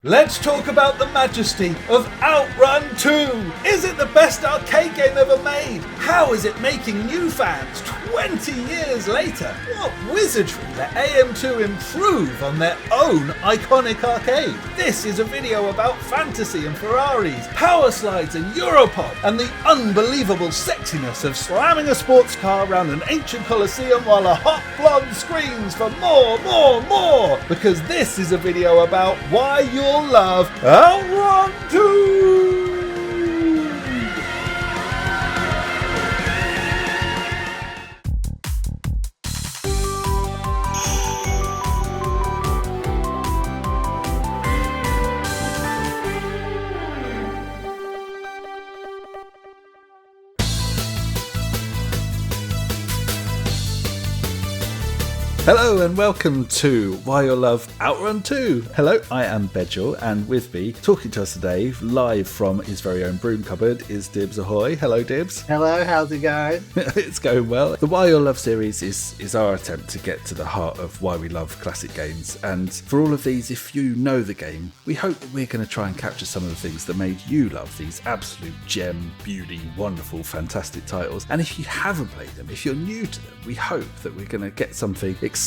Let's talk about the majesty of OutRun 2! Is it the best arcade game ever made? How is it making new fans 20 years later? What wizardry let AM2 improve on their own iconic arcade? This is a video about fantasy and Ferraris, power slides and Europod, and the unbelievable sexiness of slamming a sports car around an ancient coliseum while a hot blonde screams for more! Because this is a video about why you'll love OutRun 2! Hello and welcome to Why You'll Love OutRun 2. Hello, I am Bedjel, and with me, talking to us today, live from his very own broom cupboard, is Dibs Ahoy. Hello, Dibs. Hello, how's it going? It's going well. The Why You'll Love series is our attempt to get to the heart of why we love classic games. And for all of these, if you know the game, we hope that we're going to try and capture some of the things that made you love these absolute gem, beauty, wonderful, fantastic titles. And if you haven't played them, if you're new to them, we hope that we're going to get something exciting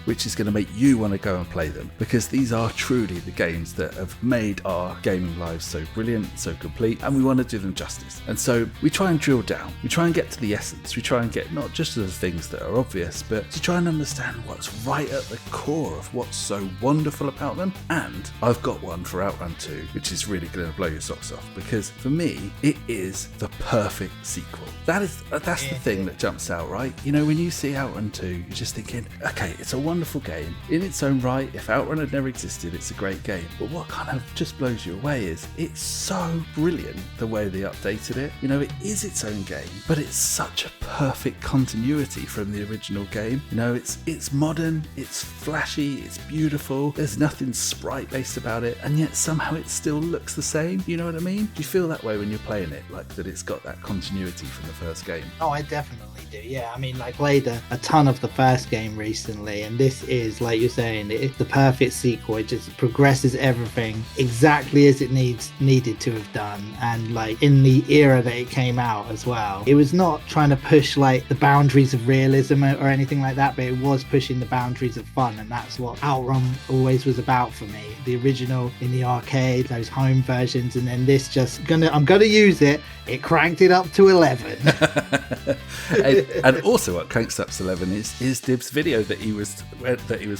which is going to make you want to go and play them, because these are truly the games that have made our gaming lives so brilliant, so complete, and we want to do them justice. And so we try and drill down, we try and get to the essence, we try and get not just to the things that are obvious, but to try and understand what's right at the core of what's so wonderful about them. And I've got one for OutRun 2 which is really going to blow your socks off, because for me it is the perfect sequel. That's the thing that jumps out, right? You know, when you see OutRun 2, you're just thinking, okay, it's a wonderful game in its own right. If OutRun had never existed, it's a great game. But what kind of just blows you away is it's so brilliant the way they updated it. You know, it is its own game, but it's such a perfect continuity from the original game. You know, it's modern, it's flashy, it's beautiful. There's nothing sprite based about it, and yet somehow it still looks the same. You know what I mean? Do you feel that way when you're playing it, like that it's got that continuity from the first game? Oh, I definitely do. Yeah, I mean, I played a ton of the first game recently, and this is, like you're saying, it's the perfect sequel. It just progresses everything exactly as it needed to have done, and like in the era that it came out as well. It was not trying to push like the boundaries of realism or anything like that, but it was pushing the boundaries of fun, and that's what OutRun always was about for me. The original in the arcade, those home versions, and then this I'm gonna use it. It cranked it up to 11. and also what cranks up to 11 is Dib's video that he was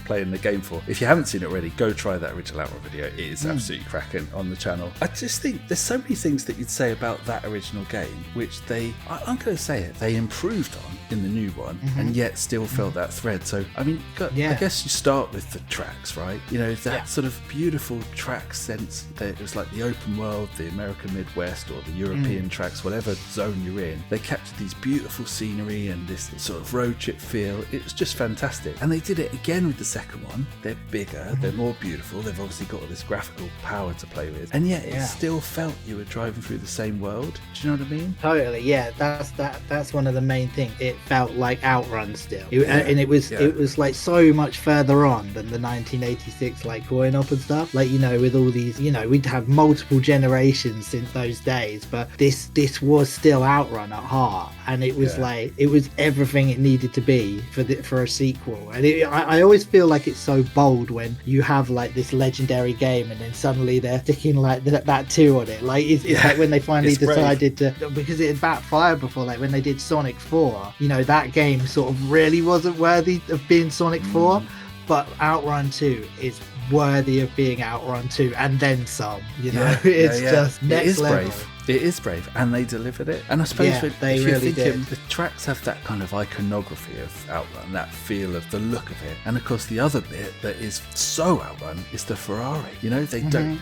playing the game for. If you haven't seen it already, go try that original OutRun video. It is absolutely cracking on the channel. I just think there's so many things that you'd say about that original game which I'm going to say it, they improved on in the new one, and yet still felt that thread. So I mean, I guess you start with the tracks, right? You know, that sort of beautiful track sense that it was like the open world, the American Midwest, or the European tracks, whatever zone you're in. They captured these beautiful scenery and this sort of road trip feel. It was just fantastic. And they did it again with the second one. They're bigger, they're more beautiful, they've obviously got all this graphical power to play with, and yet it still felt you were driving through the same world. Do you know what I mean? Totally, yeah. That's one of the main things. It felt like OutRun still, and it was like so much further on than the 1986 like growing up and stuff. Like, you know, with all these, you know, we'd have multiple generations since those days, but this was still OutRun at heart, and it was like it was everything it needed to be for a sequel. And I always feel like it's so bold when you have like this legendary game and then suddenly they're sticking like that 2 on it. Like it's like when they finally decided to, because it had backfired before, like when they did Sonic 4, you know, that game sort of really wasn't worthy of being Sonic 4, but OutRun 2 is worthy of being OutRun 2 and then some, you know. It's just next level. It is brave, and they delivered it. And I suppose if they you're really thinking, the tracks have that kind of iconography of OutRun, that feel of the look of it. And of course, the other bit that is so OutRun is the Ferrari. You know, they don't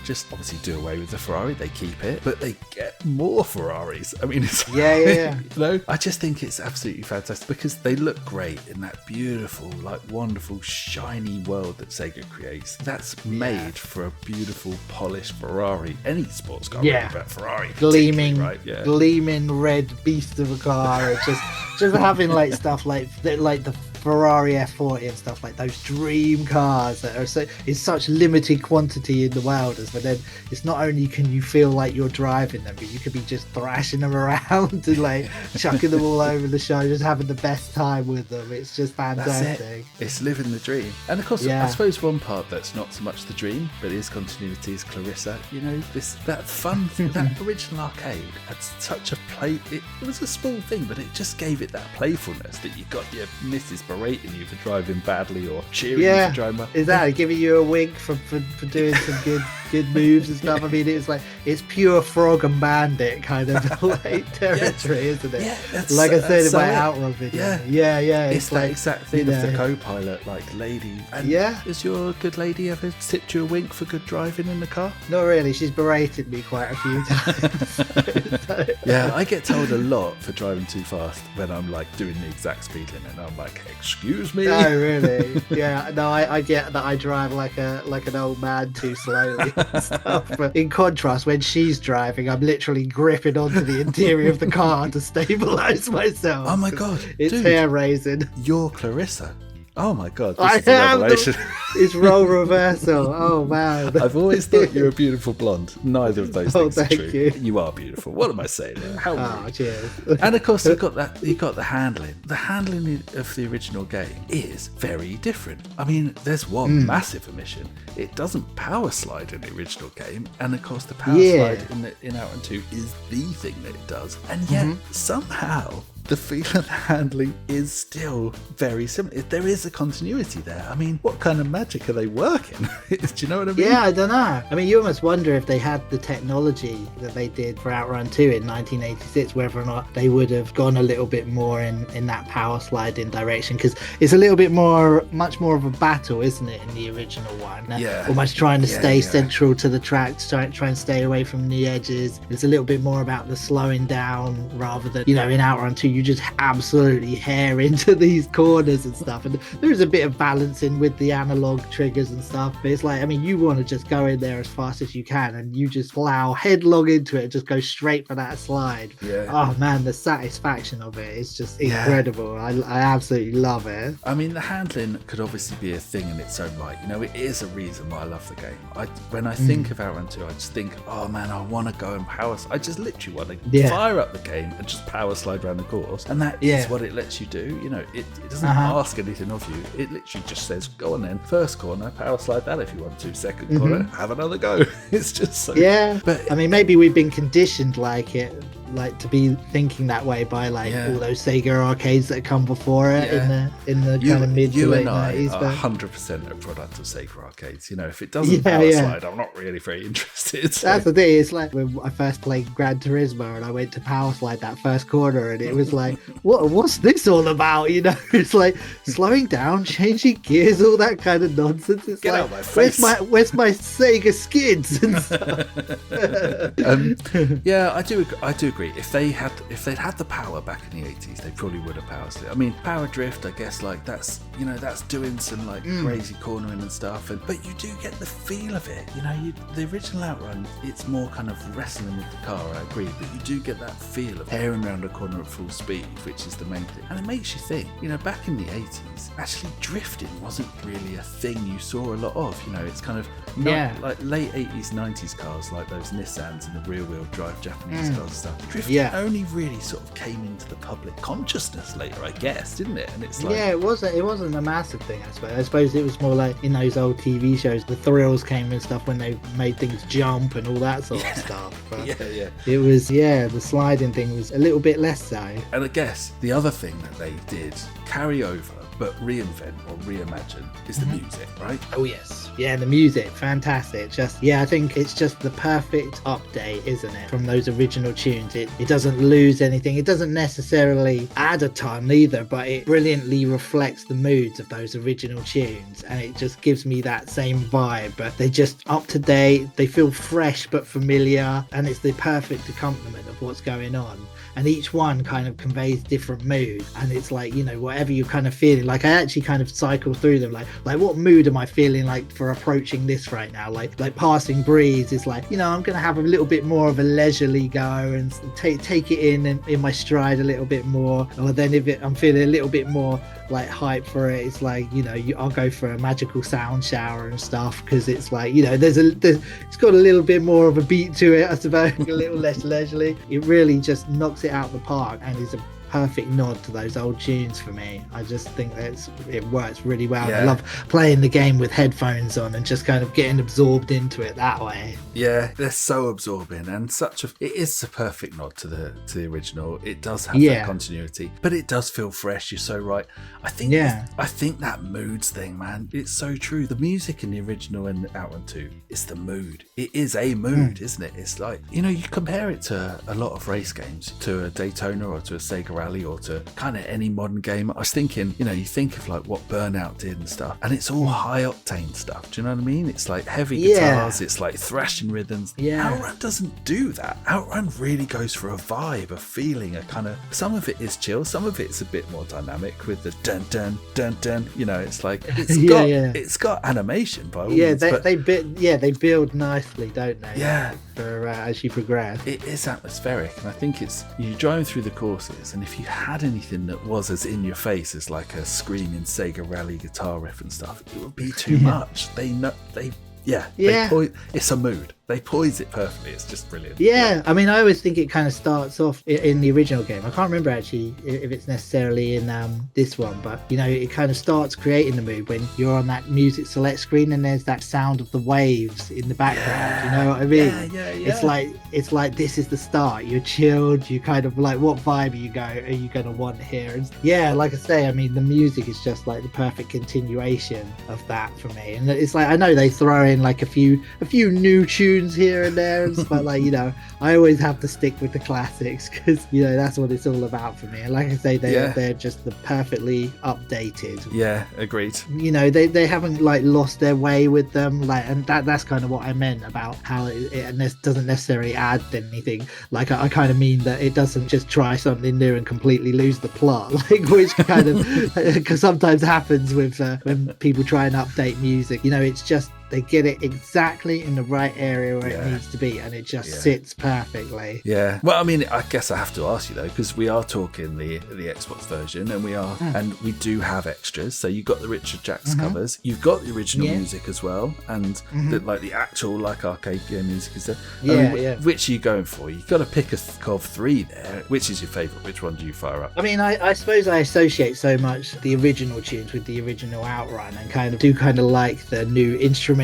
just obviously do away with the Ferrari. They keep it, but they get more Ferraris. I mean, it's you know, I just think it's absolutely fantastic because they look great in that beautiful, like wonderful, shiny world that Sega creates. That's made for a beautiful, polished Ferrari. Any sports car. Ferrari, gleaming, right? Gleaming red beast of a car. Just having like stuff like the Ferrari F40 and stuff, like those dream cars that are so in such limited quantity in the wilderness, but then it's not only can you feel like you're driving them, but you could be just thrashing them around and like chucking them all over the show, just having the best time with them. It's just fantastic. It's living the dream. And of course, I suppose one part that's not so much the dream, but is continuity is Clarissa. You know, that fun, that original arcade had such a play. It was a small thing, but it just gave it that playfulness that you got your missus berating you for driving badly or cheering you for driving well. Exactly, giving you a wink for doing some good moves and stuff. I mean, it's like it's pure frog and bandit kind of like territory, isn't it? Yeah, like I said in my OutRun video. Yeah. It's that exact thing of the co-pilot, like lady. And has your good lady ever tipped you a wink for good driving in the car? Not really. She's berated me quite a few times. Yeah, I get told a lot for driving too fast when I'm like doing the exact speed limit. I'm like, excuse me. Oh, really? Yeah. No, I get that I drive like an old man too slowly and stuff. But in contrast, when she's driving, I'm literally gripping onto the interior of the car to stabilise myself. Oh my god, it's hair raising. You're Clarissa. Oh my god, this is a revelation. It's role reversal. Oh man. I've always thought you were a beautiful blonde. Neither of those things are true. You. You are beautiful. What am I saying? How rude. Cheers. And of course, you got the handling. The handling of the original game is very different. I mean, there's one massive omission. It doesn't power slide in the original game, and of course, the power slide in OutRun 2 is the thing that it does. And yet, somehow, the feel of the handling is still very similar. There is a continuity there. I mean, what kind of magic are they working? Do you know what I mean? Yeah, I don't know. I mean, you almost wonder if they had the technology that they did for OutRun 2 in 1986, whether or not they would have gone a little bit more in that power sliding direction, because it's a little bit much more of a battle, isn't it, in the original one? Yeah. Almost trying to stay central to the track, try and stay away from the edges. It's a little bit more about the slowing down rather than, in OutRun 2, you just absolutely hair into these corners and stuff, and there's a bit of balancing with the analog triggers and stuff, but it's like, I mean, you want to just go in there as fast as you can and you just plow headlong into it and just go straight for that slide. Oh man, the satisfaction of it is just incredible. I absolutely love it. I mean, the handling could obviously be a thing in its own right. It is a reason why I love the game. When I think of OutRun 2, I just think, oh man, I want to go and power. I just literally want to fire up the game and just power slide around the course. And that is what it lets you do. It doesn't ask anything of you. It literally just says, go on then. First corner, power slide that if you want to. Second corner, have another go. It's just so... Yeah. But I mean, maybe we've been conditioned to be thinking that way by all those Sega arcades that come before it in the kind of mid to late 90s. You and I are 100% a product of Sega arcades. If it doesn't power slide, I'm not really very interested. So. That's the thing. It's like when I first played Gran Turismo and I went to power slide that first corner, and it was like, what's this all about? It's like slowing down, changing gears, all that kind of nonsense. It's Get like, out my face. where's my Sega skids and stuff? I do agree. If they'd had the power back in the 80s, they probably would have power slid. I mean, power drift, I guess, that's doing some crazy cornering and stuff. But you do get the feel of it. The original OutRun, it's more kind of wrestling with the car. I agree, but you do get that feel of tearing around a corner at full speed, which is the main thing. And it makes you think. Back in the 80s, actually drifting wasn't really a thing you saw a lot of. It's kind of like late 80s, 90s cars like those Nissans and the rear-wheel drive Japanese cars and stuff. Drifting only really sort of came into the public consciousness later, I guess, didn't it? And it's like... Yeah, it wasn't a massive thing, I suppose. I suppose it was more like in those old TV shows, the thrills came and stuff when they made things jump and all that sort of stuff. But it was, the sliding thing was a little bit less so. And I guess the other thing that they did carry over but reinvent or reimagine is the music, right? Oh yes. Yeah, the music, fantastic. I think it's just the perfect update, isn't it? From those original tunes. It doesn't lose anything. It doesn't necessarily add a ton either, but it brilliantly reflects the moods of those original tunes, and it just gives me that same vibe. But they're just up to date, they feel fresh but familiar, and it's the perfect accompaniment of what's going on. And each one kind of conveys different moods, and it's like, whatever you're kind of feeling amazing. Like I actually kind of cycle through them, like what mood am I feeling like for approaching this right now? Like Passing Breeze is like, I'm gonna have a little bit more of a leisurely go and take it in my stride a little bit more. Or then if I'm feeling a little bit more like hype for it, it's like, I'll go for a magical sound shower and stuff, because it's like, it's got a little bit more of a beat to it, I suppose. A little less leisurely. It really just knocks it out of the park and is a perfect nod to those old tunes for me. I just think that it works really well. Yeah. I love playing the game with headphones on and just kind of getting absorbed into it that way. Yeah, they're so absorbing, and it is a perfect nod to the original. It does have that continuity, but it does feel fresh. You're so right. I think that moods thing, man, it's so true. The music in the original and OutRun 2 is the mood. It is a mood, isn't it? It's like, you compare it to a lot of race games, to a Daytona or to a Sega Rally or to kind of any modern game. I was thinking, you think of like what Burnout did and stuff, and it's all high octane stuff. Do you know what I mean? It's like heavy guitars, it's like thrashing rhythms. OutRun doesn't do that. OutRun really goes for a vibe, a feeling, a kind of, some of it is chill, some of it's a bit more dynamic with the dun dun dun dun. It's like it's got animation by all means, they build nicely, don't they? Yeah. For as you progress, it is atmospheric, and I think it's, you driving through the courses, and if you had anything that was as in your face as like a screaming Sega Rally guitar riff and stuff, it would be too much. It's a mood. They poise it perfectly. It's just brilliant. I mean, I always think it kind of starts off in the original game. I can't remember actually if it's necessarily in this one, but it kind of starts creating the mood when you're on that music select screen and there's that sound of the waves in the background. You know what I mean? It's like this is the start. You're chilled. You kind of like, what vibe are you going to want here? And like I say, I mean, the music is just like the perfect continuation of that for me. And it's like, I know they throw in like a few new tunes here and there and stuff, like, I always have to stick with the classics, because that's what it's all about for me. And like I say, they're just the perfectly updated. Agreed. They haven't like lost their way with them, like, and that's kind of what I meant about how it doesn't necessarily add anything. Like I kind of mean that it doesn't just try something new and completely lose the plot, like, which kind of because sometimes happens with when people try and update music. It's just they get it exactly in the right area where it needs to be, and it just sits perfectly. Well, I mean, I guess I have to ask you though, because we are talking the Xbox version, and we do have extras. So you've got the Richard Jacks covers, you've got the original music as well, and the actual like arcade game music is there. Which are you going for? You've got to pick of three there. Which is your favourite? Which one do you fire up? I mean, I suppose I associate so much the original tunes with the original OutRun, and kind of like the new instrumentation,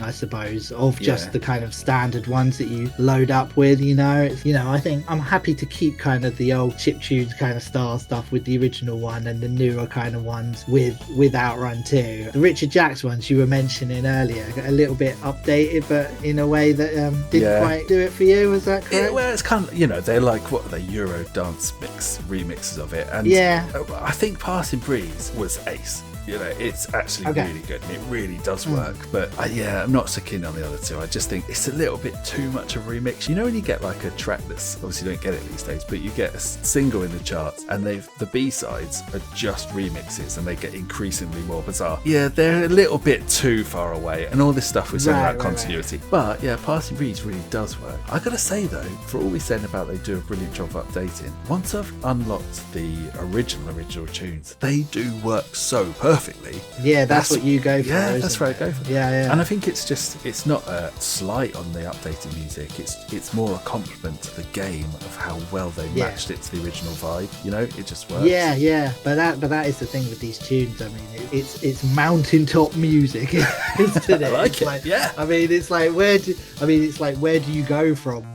I suppose, of just the kind of standard ones that you load up with. I think I'm happy to keep kind of the old chiptunes kind of style stuff with the original one, and the newer kind of ones with OutRun 2. The Richard Jacks ones you were mentioning earlier, a little bit updated, but in a way that didn't quite do it for you. Was that correct? Well, it's kind of, they're like, what are they, Euro dance remixes of it, and I think Passing Breeze was ace. It's actually really good, and it really does work. But I'm not so keen on the other two. I just think it's a little bit too much of a remix. When you get like a track that's, obviously you don't get it these days, but you get a single in the charts, and the B-sides are just remixes, and they get increasingly more bizarre. They're a little bit too far away, and all this stuff we're saying about continuity. But Passing Breeze really does work. I gotta say though, for all we said about they do a brilliant job of updating, once I've unlocked the original tunes, they do work so perfectly. That's what you go for. That's where I go for. And I think it's not a slight on the updated music. It's more a compliment to the game of how well they matched it to the original vibe. It just works. But that is the thing with these tunes. I mean, it's mountaintop music, isn't it? I like it. I mean, it's like where do you go from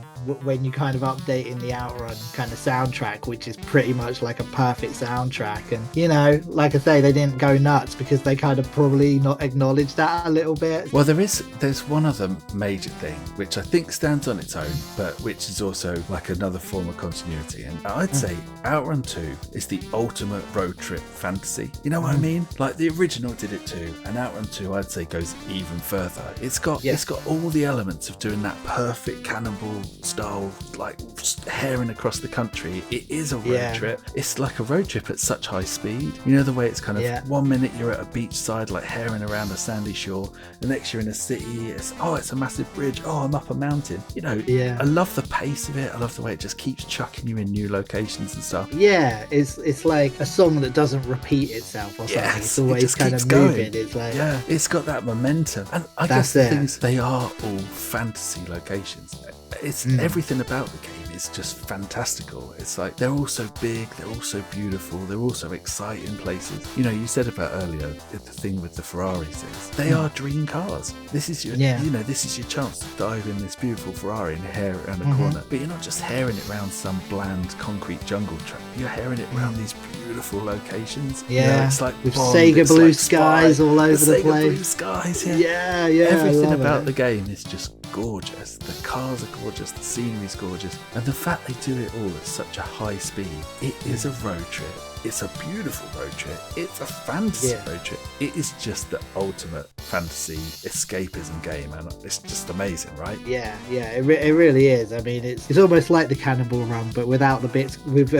when you kind of update in the OutRun kind of soundtrack, which is pretty much like a perfect soundtrack. And like I say, they didn't go nuts because they kind of probably not acknowledged that a little bit. Well, there's one other major thing which I think stands on its own, but which is also like another form of continuity, and I'd say OutRun 2 is the ultimate road trip fantasy. You know what I mean? Like the original did it too, and OutRun 2 I'd say goes even further. It's got all the elements of doing that perfect cannonball style, like herring across the country. It is a road trip. It's like a road trip at such high speed. You know, the way it's kind of 1 minute you're at a beachside, like herring around a sandy shore. The next you're in a city. It's a massive bridge. Oh, I'm up a mountain. You know, I love the pace of it. I love the way it just keeps chucking you in new locations and stuff. Yeah, it's like a song that doesn't repeat itself or something. Yes, it's always it just kind keeps of going. moving. It's like, yeah, it's got that momentum. And I guess the thing is, they are all fantasy locations. It's everything about the game is just fantastical. It's like they're all so big, they're all so beautiful, they're all so exciting places. You know, you said about earlier the thing with the Ferraris is they are dream cars. This is your this is your chance to dive in this beautiful Ferrari and hair it around a corner. But you're not just hairing it around some bland concrete jungle track. You're hairing it around these beautiful locations. Yeah, you know, it's like with Bond, Sega blue like skies all over the Sega place. Blue skies, yeah. Everything about the game is just gorgeous. The cars are gorgeous, the scenery's gorgeous, and the fact they do it all at such a high speed. It is a road trip. It's a beautiful road trip. It's a fantasy road trip. It is just the ultimate fantasy escapism game, and it's just amazing, right? Yeah, it really is. I mean, it's almost like the Cannonball Run, but without the bits with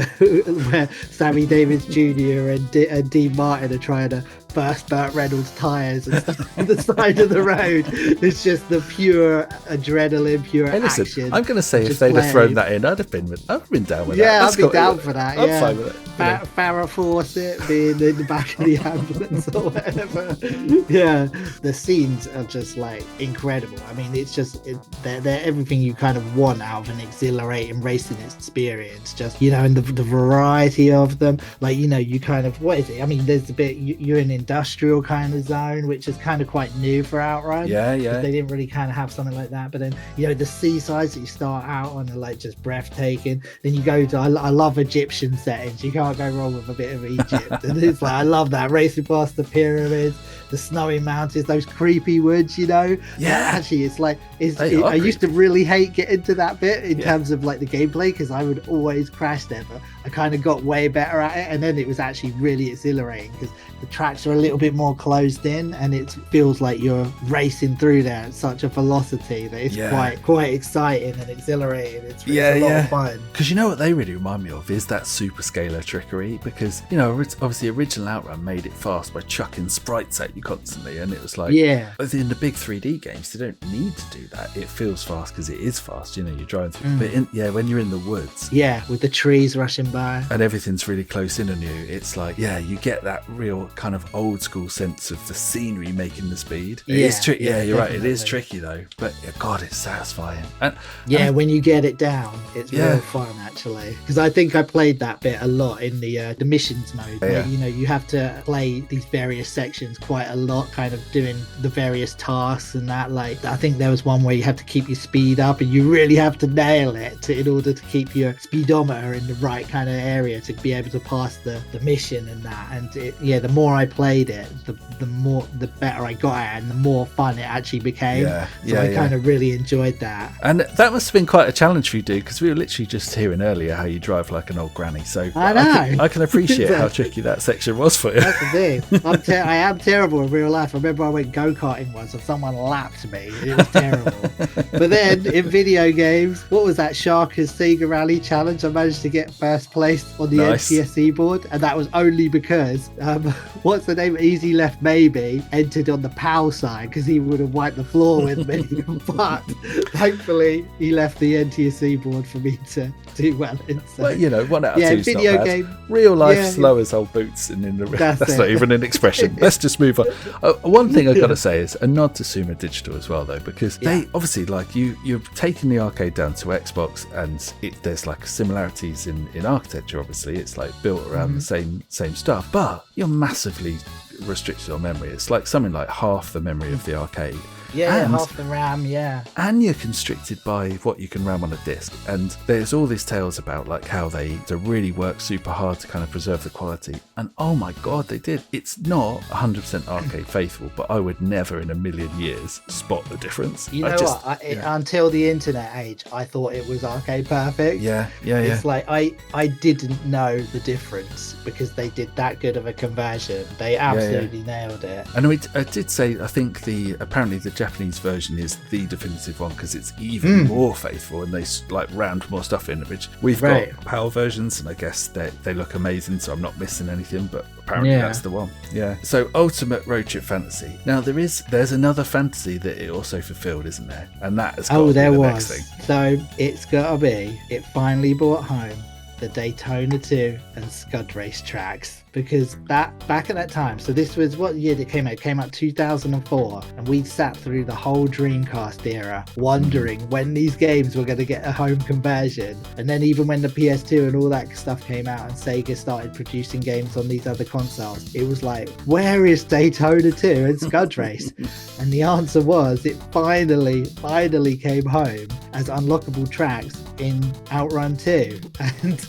where Sammy Davis Jr. and Dean Martin are trying to burst Burt Reynolds' tyres and stuff on the side of the road. It's just the pure adrenaline, pure action. I'm going to say if they'd have thrown that in, I'd have been down with that. Yeah, I'd be down for that. I'm fine with it. Farrah Fawcett being in the back of the ambulance or whatever. Yeah, the scenes are just like incredible. I mean, it's just they're everything you kind of want out of an exhilarating racing experience. Just, you know, and the variety of them. Like, you know, you kind of, what is it? I mean, there's a bit, you're in industrial kind of zone, which is kind of quite new for OutRun. Yeah. They didn't really kind of have something like that. But then, you know, the seasides that you start out on are like just breathtaking. Then you go to, I love Egyptian settings. You can't go wrong with a bit of Egypt. And it's like, I love that, racing past the pyramids, the snowy mountains, those creepy woods, you know. Yeah, actually, it's like I used to really hate getting to that bit in terms of like the gameplay, because I would always crash there, but I kind of got way better at it, and then it was actually really exhilarating because the tracks are a little bit more closed in, and it feels like you're racing through there at such a velocity that it's quite exciting and exhilarating. It's a lot of fun. Because you know what they really remind me of is that super scalar trickery, because, you know, obviously original OutRun made it fast by chucking sprites at you constantly, and it was like, in the big 3D games they don't need to do that. It feels fast because it is fast, you know, you're driving through, but when you're in the woods, with the trees rushing by and everything's really close in on you, it's like, you get that real kind of old school sense of the scenery making the speed. It's tricky. You're right, it is tricky though, but God, it's satisfying. And when you get it down, it's real fun actually, because I think I played that bit a lot in the missions mode. Where, you know, you have to play these various sections quite a lot, kind of doing the various tasks and that. Like, I think there was one where you have to keep your speed up, and you really have to nail it in order to keep your speedometer in the right kind of area to be able to pass the mission and that. And the more I played it, the better I got at it, and the more fun it actually became. I kind of really enjoyed that. And that must have been quite a challenge for you, dude, because we were literally just hearing earlier how you drive like an old granny. So I know. I can appreciate how tricky that section was for you. That's the thing. I am terrible in real life. I remember I went go-karting once and someone lapped me. It was terrible. But then in video games, what was that, Sharka's Sega Rally Challenge? I managed to get first place on the NTSC board, and that was only because what's the name? Easy Left Maybe entered on the PAL side because he would have wiped the floor with me. But thankfully, he left the NTSC board for me to do well in. So, well, you know, 1 out of 2 is video not bad. Game. Real life slow as old boots, and in the that's not even an expression. Let's just move on. One thing I've got to say is a nod to Sumo Digital as well, though, because they obviously, like, you're taking the arcade down to Xbox, and there's like similarities in architecture. Obviously, it's like built around the same stuff, but you're massively restricted on memory. It's like something like half the memory of the arcade. And half the RAM, and you're constricted by what you can ram on a disc. And there's all these tales about like how they really work super hard to kind of preserve the quality, and oh my god, they did. It's not 100% arcade faithful, but I would never in a million years spot the difference. You know until the internet age, I thought it was arcade perfect. It's like I didn't know the difference because they did that good of a conversion. They absolutely nailed it. And I did say, I think apparently the Japanese version is the definitive one because it's even more faithful, and they like rammed more stuff in, which we've got PAL versions, and I guess they look amazing, so I'm not missing anything, but apparently that's the one. Yeah. So Ultimate Road Trip Fantasy. Now there's another fantasy that it also fulfilled, isn't there? And that has got to be the next thing. So it's gotta be, it finally brought home the Daytona 2 and Scud Race tracks, because that back at that time, so this was what year it came out? It came out 2004, and we sat through the whole Dreamcast era wondering when these games were going to get a home conversion. And then even when the PS2 and all that stuff came out and Sega started producing games on these other consoles, it was like, where is Daytona 2 and Scud Race? And the answer was, it finally came home as unlockable tracks in OutRun 2, and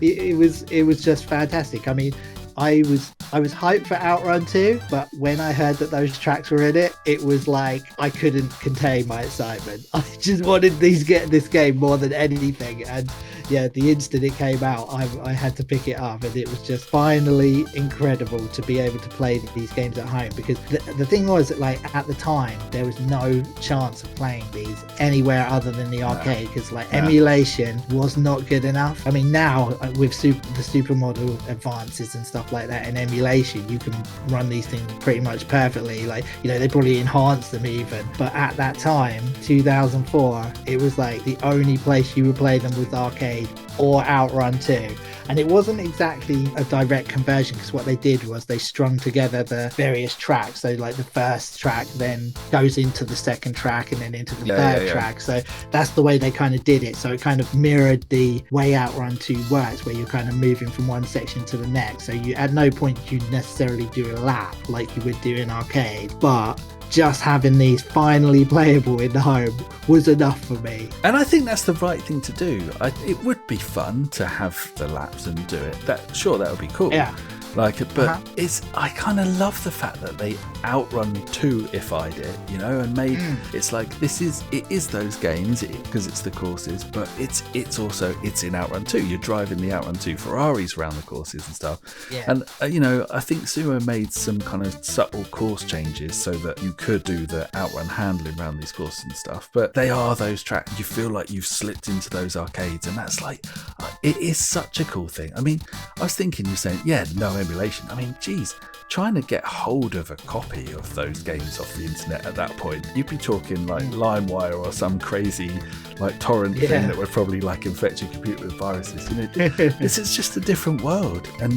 it was just fantastic. I mean, I was hyped for OutRun 2, but when I heard that those tracks were in it, it was like I couldn't contain my excitement. I just wanted get this game more than anything, and yeah, the instant it came out, I had to pick it up, and it was just finally incredible to be able to play these games at home, because the thing was that, like, at the time there was no chance of playing these anywhere other than the arcade, because emulation was not good enough. I mean, now with the supermodel advances and stuff like that in emulation, you can run these things pretty much perfectly. Like, you know, they probably enhanced them even, but at that time, 2004, it was like the only place you would play them was arcade or OutRun 2. And it wasn't exactly a direct conversion, because what they did was they strung together the various tracks. So like the first track then goes into the second track and then into the third track. So that's the way they kind of did it. So it kind of mirrored the way OutRun 2 works, where you're kind of moving from one section to the next. So you at no point you necessarily do a lap like you would do in arcade, but just having these finally playable in the home was enough for me. And I think that's the right thing to do. It would be fun to have the laps and do it. That would be cool. Yeah. Like, but I kind of love the fact that they OutRun 2-ified it, you know, and made it's like it is those games because it's the courses, but it's also in OutRun 2. You're driving the OutRun 2 Ferraris around the courses and stuff. Yeah. And you know, I think Sumo made some kind of subtle course changes so that you could do the OutRun handling around these courses and stuff. But they are those tracks. You feel like you've slipped into those arcades, and that's like it is such a cool thing. I mean, I was thinking, you're saying, no emulation. I mean, geez, trying to get hold of a copy of those games off the internet at that point, you'd be talking like LimeWire or some crazy like torrent thing that would probably like infect your computer with viruses. You know, this is just a different world, and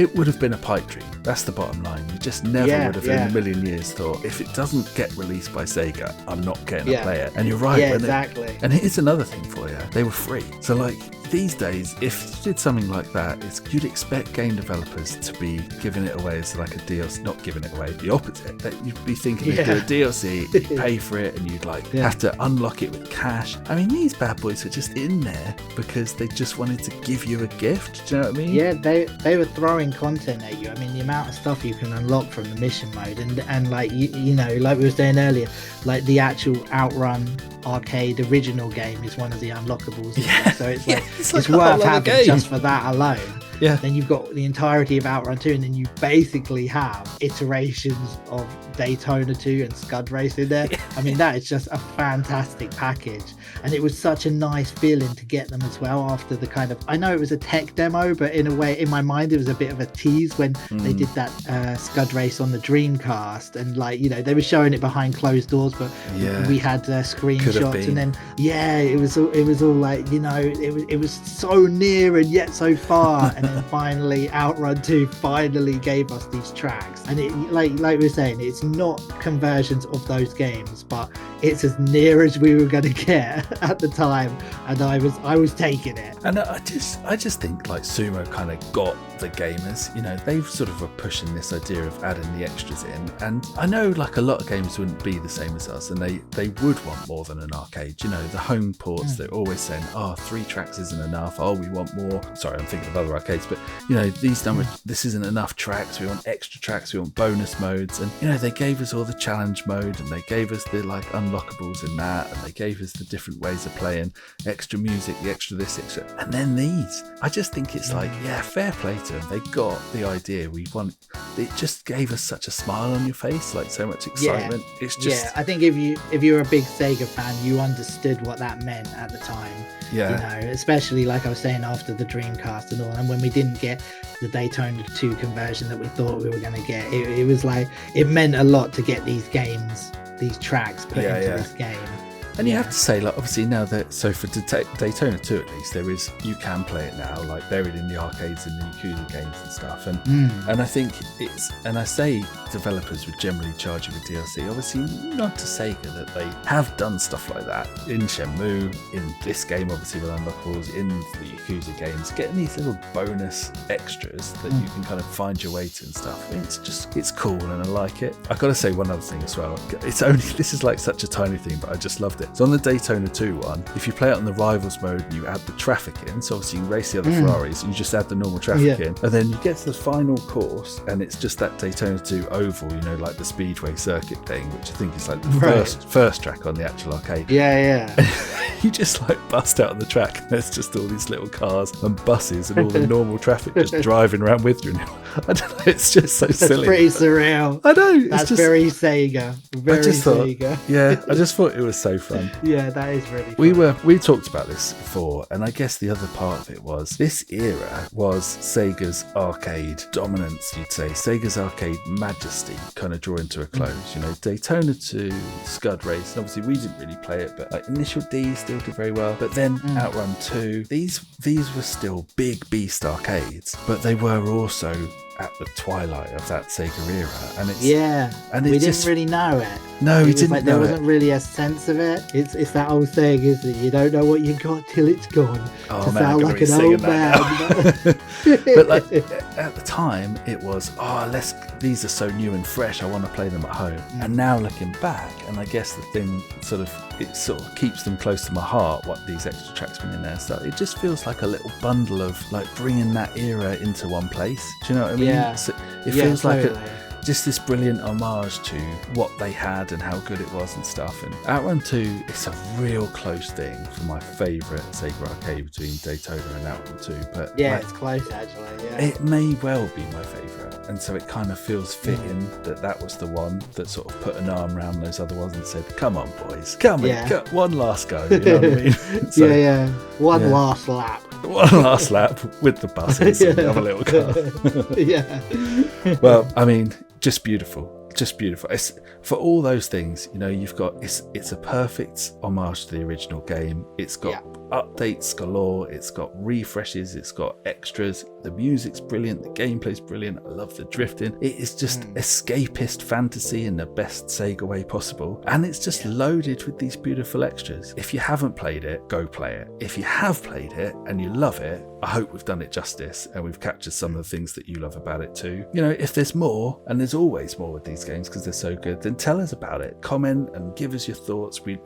it would have been a pipe dream. That's the bottom line. You just never would have in a million years thought, if it doesn't get released by Sega, I'm not getting to play it. And you're right. Yeah, exactly. And here's another thing for you. They were free. So like, these days, if you did something like that, you'd expect game developers to be giving it away as like a DLC, not giving it away, the opposite. That you'd be thinking they'd do a DLC, you'd pay for it, and you'd have to unlock it with cash. I mean, these bad boys were just in there because they just wanted to give you a gift. Do you know what I mean? Yeah, they were throwing content at you. I mean, the amount of stuff you can unlock from the mission mode, and like you know, like we were saying earlier, like the actual OutRun arcade original game is one of the unlockables. So it's worth having just for that alone. Yeah. Then you've got the entirety of OutRun 2, and then you basically have iterations of Daytona 2 and Scud Race in there. I mean, that is just a fantastic package. And it was such a nice feeling to get them as well after the kind of, I know it was a tech demo, but in a way, in my mind, it was a bit of a tease when they did that Scud Race on the Dreamcast. And like, you know, they were showing it behind closed doors, but we had screenshots, and then, it was all like, you know, it was so near and yet so far. And then finally OutRun 2 finally gave us these tracks, and it like we were saying, it's not conversions of those games, but it's as near as we were going to get at the time, and I was taking it. And I just think like Sumo kind of got the gamers, you know, they've sort of were pushing this idea of adding the extras in, and I know like a lot of games wouldn't be the same as us, and they would want more than an arcade. You know, the home ports, they're always saying, 3 tracks isn't enough, we want more. Sorry, I'm thinking of other arcade arcades, but this isn't enough tracks. We want extra tracks. We want bonus modes, and they gave us all the challenge mode, and they gave us the like unlockables in that, and they gave us the different ways of playing, extra music, the extra this, extra, and then these. I just think it's like, fair play to them. They got the idea. It just gave us such a smile on your face, like so much excitement. It's just, I think if you're a big Sega fan, you understood what that meant at the time. Especially like I was saying, after the Dreamcast and all, and when we didn't get the Daytona 2 conversion that we thought we were going to get, it was like, it meant a lot to get these tracks put into this game. And you have to say, like, obviously now that, so for Daytona 2 at least, you can play it now, like buried in the arcades and the Yakuza games and stuff. And I think and I say developers would generally charge you with DLC. Obviously, not to Sega that they have done stuff like that in Shenmue, in this game, obviously with unlockables, in the Yakuza games, getting these little bonus extras that you can kind of find your way to and stuff. I mean, it's cool and I like it. I've got to say one other thing as well. This is like such a tiny thing, but I just loved it. So on the Daytona 2 one, if you play it on the Rivals mode and you add the traffic in, so obviously you race the other Ferraris and you just add the normal traffic in, and then you get to the final course and it's just that Daytona 2 oval, like the Speedway circuit thing, which I think is like the first track on the actual arcade. You just like bust out on the track and there's just all these little cars and buses and all the normal traffic just driving around with you. I don't know, it's just so silly. It's pretty surreal. I know. That's very Sega. Sega. I just thought it was so fun. Yeah, that is really fun. We talked about this before, and I guess the other part of it was this era was Sega's arcade dominance, you'd say. Sega's arcade majesty kind of drawing to a close. Daytona 2, Scud Race, and obviously we didn't really play it, but like Initial D still did very well. But then OutRun 2, these were still big beast arcades, but they were also at the twilight of that Sega era, and we didn't really know it. No, we didn't. Like, there wasn't really a sense of it. It's that old saying, isn't it? You don't know what you got till it's gone. Oh man, sound like an old man. But like at the time, it was these are so new and fresh. I want to play them at home. And now looking back, and I guess the thing sort of keeps them close to my heart. What these extra tracks been in there and stuff. It just feels like a little bundle of like bringing that era into one place. Do you know what I mean? So it feels like just this brilliant homage to what they had and how good it was and stuff. And OutRun 2 is a real close thing for my favourite Sega arcade between Daytona and OutRun 2. But it's close actually. It may well be my favourite, and so it kind of feels fitting that was the one that sort of put an arm around those other ones and said, "Come on, boys, come on, one last go." You know what I mean? So, one last lap. One last lap with the buses and the other little car. Well, I mean, just beautiful. It's, for all those things, you've got it's a perfect homage to the original game. It's got updates galore, it's got refreshes, it's got extras, the music's brilliant, the gameplay's brilliant, I love the drifting. It is just escapist fantasy in the best Sega way possible, and it's just loaded with these beautiful extras. If you haven't played it, go play it. If you have played it and you love it, I hope we've done it justice and we've captured some of the things that you love about it too. If there's more, and there's always more with these games because they're so good, then tell us about it. Comment and give us your thoughts. We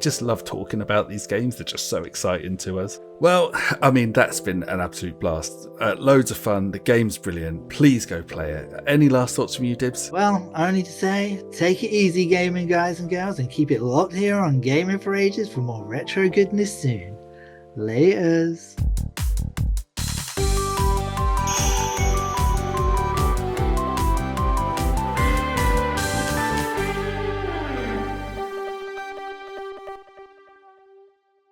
just love talking about these games. They're just so exciting to us. Well, I mean, that's been an absolute blast. Loads of fun. The game's brilliant. Please go play it. Any last thoughts from you, Dibs? Well, only to say, take it easy, gaming guys and gals, and keep it locked here on Gaming for Ages for more retro goodness soon. Laters.